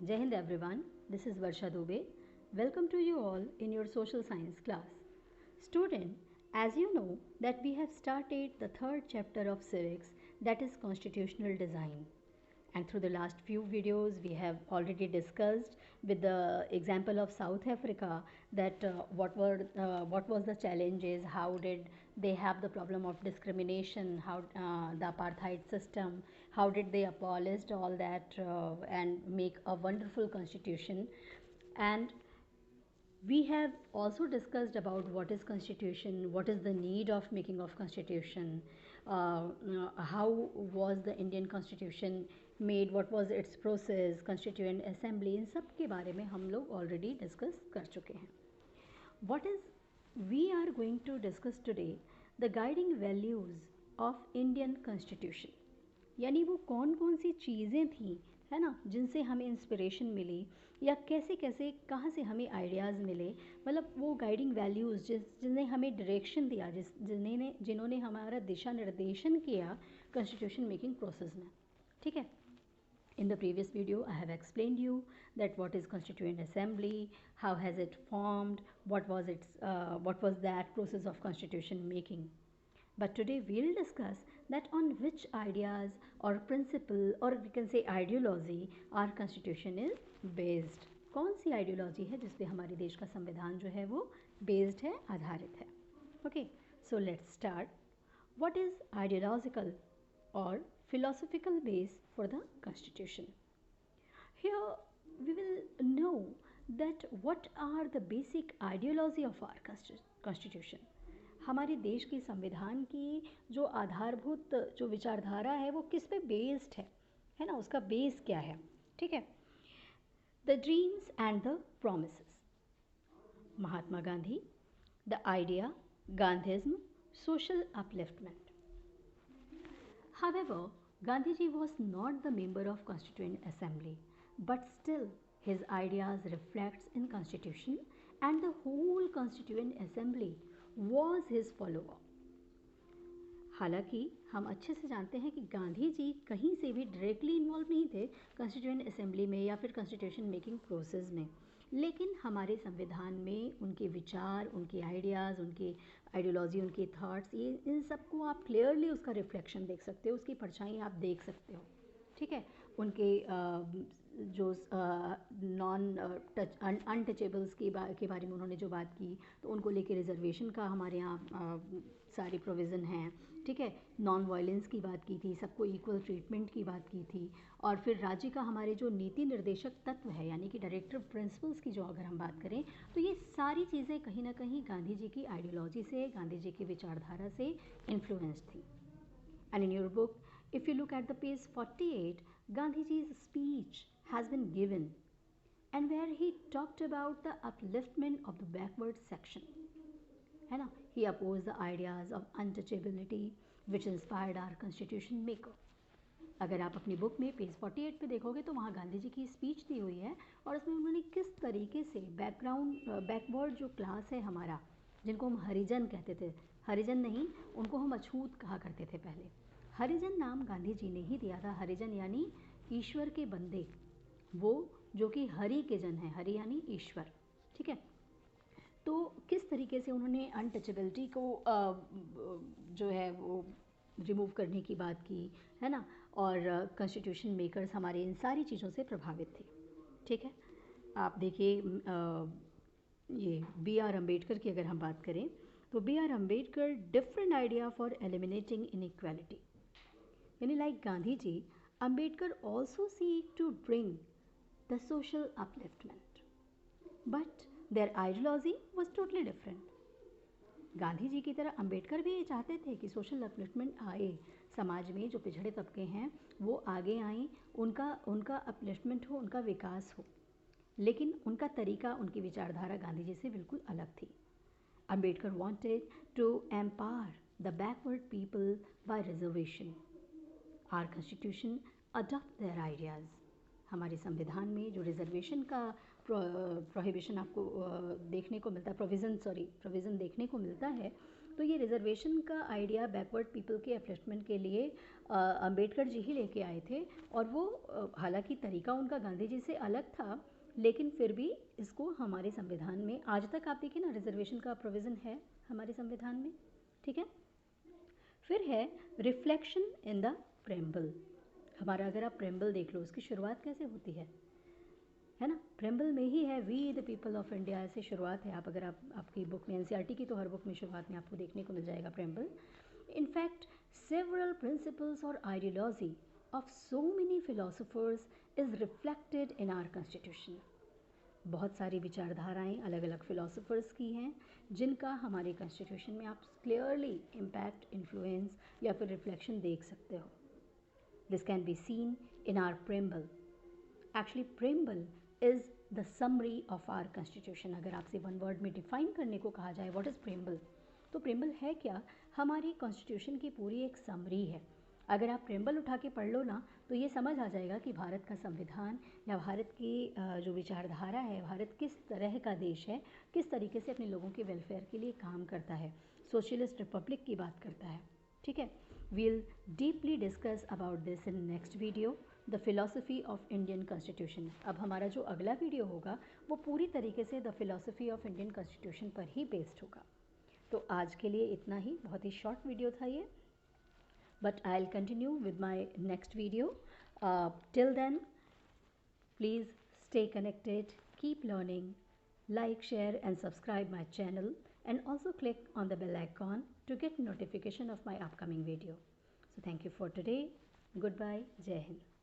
Jai Hind everyone, this is Varsha Dubey. Welcome to you all in your social science class. Student, as you know that we have started the third chapter of civics, that is constitutional design. And through the last few videos we have already discussed with the example of South Africa that what was the challenges, how did they have the problem of discrimination, how the apartheid system, how did they abolish all that and make a wonderful constitution. And we have also discussed about what is constitution, what is the need of making of constitution, how was the Indian constitution made, what was its process, constituent assembly, इन सब के बारे में हम लोग already discuss कर चुके हैं. What is we are going to discuss today the guiding values of Indian constitution. यानी वो कौन कौन सी चीज़ें थी, है ना, जिनसे हमें इंस्पिरेशन मिली या कैसे कैसे कहाँ से हमें आइडियाज़ मिले, मतलब वो गाइडिंग वैल्यूज़ जिन्हें हमें डायरेक्शन दिया, जिन्होंने हमारा दिशा निर्देशन किया कॉन्स्टिट्यूशन मेकिंग प्रोसेस में. ठीक है. In the previous video, I have explained you that what is Constituent Assembly, how has it formed, what was that process of constitution making. But today we'll discuss that on which ideas or principle or we can say ideology our constitution is based. कौन सी ideology है जिस पे हमारे देश का संविधान जो है वो बेस्ड है, आधारित है. Okay, so let's start. What is ideological और philosophical base for the constitution. Here we will know that what are the basic ideology of our constitution. हमारे देश के संविधान की जो आधारभूत जो विचारधारा है वो किस पे बेस्ड है ना, उसका बेस क्या है. ठीक है. The dreams and the promises. Mahatma Gandhi. The idea, Gandhism, social upliftment. However, Gandhiji was not the member of Constituent Assembly, but still his ideas reflects in Constitution and the whole Constituent Assembly was his follower. हालांकि हम अच्छे से जानते हैं कि गांधी जी कहीं से भी डायरेक्टली इन्वॉल्व नहीं थे कॉन्स्टिट्यूएंट असेंबली में या फिर कॉन्स्टिट्यूशन मेकिंग प्रोसेस में, लेकिन हमारे संविधान में उनके विचार, उनके आइडियाज़, उनके आइडियोलॉजी, उनके थॉट्स, ये इन सबको आप क्लियरली उसका रिफ्लेक्शन देख सकते हो, उसकी परछाई आप देख सकते हो. ठीक है. उनके जो नॉन टच अनटचेबल्स के बारे में उन्होंने जो बात की, तो उनको लेके रिजर्वेशन का हमारे यहाँ सारी प्रोविज़न हैं. ठीक है. नॉन वायलेंस की बात की थी, सबको इक्वल ट्रीटमेंट की बात की थी. और फिर राज्य का हमारे जो नीति निर्देशक तत्व है यानी कि डायरेक्टिव प्रिंसिपल्स की जो अगर हम बात करें तो ये सारी चीज़ें कहीं ना कहीं गांधी जी की आइडियोलॉजी से, गांधी जी की विचारधारा से इन्फ्लुएंस थी. And in your book if you look at the page 48, Gandhiji's speech has been given and where he talked about the upliftment of the backward section. है ना. He opposed the ideas of untouchability which inspired our constitution maker. अगर आप अपनी book में page 48 पे देखोगे तो वहाँ गांधी जी की स्पीच दी हुई है और उसमें उन्होंने किस तरीके से बैकवर्ड जो क्लास है हमारा, जिनको हम हरिजन कहते थे, हरिजन नहीं, उनको हम अछूत कहा करते थे पहले. हरिजन नाम गांधी जी ने ही दिया था. हरिजन यानी ईश्वर के बंदे, वो जो कि हरि के जन है, हरि यानी ईश्वर. ठीक है. तो किस तरीके से उन्होंने अनटचेबिलिटी को जो है वो रिमूव करने की बात की, है ना, और कॉन्स्टिट्यूशन मेकर्स हमारे इन सारी चीज़ों से प्रभावित थे. ठीक है. आप देखिए ये बी आर अम्बेडकर की अगर हम बात करें तो B R Ambedkar different idea for eliminating inequality. यानी like Gandhi ji, Ambedkar also seek to bring the social upliftment, but their ideology was totally different. Gandhi ji की तरह अंबेडकर भी ये चाहते थे कि सोशल अपलिफ्टमेंट आए, समाज में जो पिछड़े तबके हैं वो आगे आएँ, उनका अपलिफ्टमेंट हो, उनका विकास हो, लेकिन उनका तरीका, उनकी विचारधारा गांधी जी से बिल्कुल अलग थी. Ambedkar wanted to empower the backward people by reservation. Our constitution adopt their ideas. हमारे संविधान में जो रिजर्वेशन का प्रोहिबिशन आपको देखने को मिलता है, प्रोविज़न देखने को मिलता है, तो ये रिजर्वेशन का आइडिया बैकवर्ड पीपल के अपलिफ्टमेंट के लिए अंबेडकर जी ही लेके आए थे, और वो हालांकि तरीका उनका गांधी जी से अलग था, लेकिन फिर भी इसको हमारे संविधान में आज तक आप देखिए ना, रिजर्वेशन का प्रोविज़न है हमारे संविधान में, ठीक है। फिर है रिफ्लेक्शन इन द प्रेम्बल। हमारा अगर आप प्रेम्बल देख लो, उसकी शुरुआत कैसे होती है ना, प्रेम्बल में ही है we the people of India, ऐसे शुरुआत है। आप अगर आपकी बुक में, एनसीईआरटी की तो हर बुक में शुरुआत में आपको देखने को मिल जाएगा प्रेम्बल। इनफैक्ट सेवरल प्रिंसिपल्स और ideology of so many philosophers is reflected in our constitution. बहुत सारी विचारधाराएं अलग अलग फिलोसोफर्स की हैं, जिनका हमारे कॉन्स्टिट्यूशन में आप क्लियरली इम्पैक्ट, इन्फ्लुएंस या फिर रिफ्लेक्शन देख सकते हो। This can be seen in our preamble. Actually preamble is the summary of our constitution. अगर आपसे वन वर्ड में डिफाइन करने को कहा जाए व्हाट इज़ प्रेम्बल, तो प्रेम्बल है क्या, हमारी कॉन्स्टिट्यूशन की पूरी एक समरी है। अगर आप प्रेम्बल उठा के पढ़ लो ना, तो ये समझ आ जाएगा कि भारत का संविधान या भारत की जो विचारधारा है, भारत किस तरह का देश है, किस तरीके से अपने लोगों के वेलफेयर के लिए काम करता है, सोशलिस्ट रिपब्लिक की बात करता है, ठीक है। We'll deeply discuss about this in next video, the philosophy of Indian constitution. अब हमारा जो अगला वीडियो होगा वो पूरी तरीके से the philosophy of Indian constitution पर ही बेस्ड होगा। तो आज के लिए इतना ही, बहुत ही शॉर्ट वीडियो था ये, but I'll continue with my next video. Till then, please stay connected, keep learning, like, share and subscribe my channel, and also click on the bell icon to get notification of my upcoming video. So thank you for today. Goodbye. Jai Hind.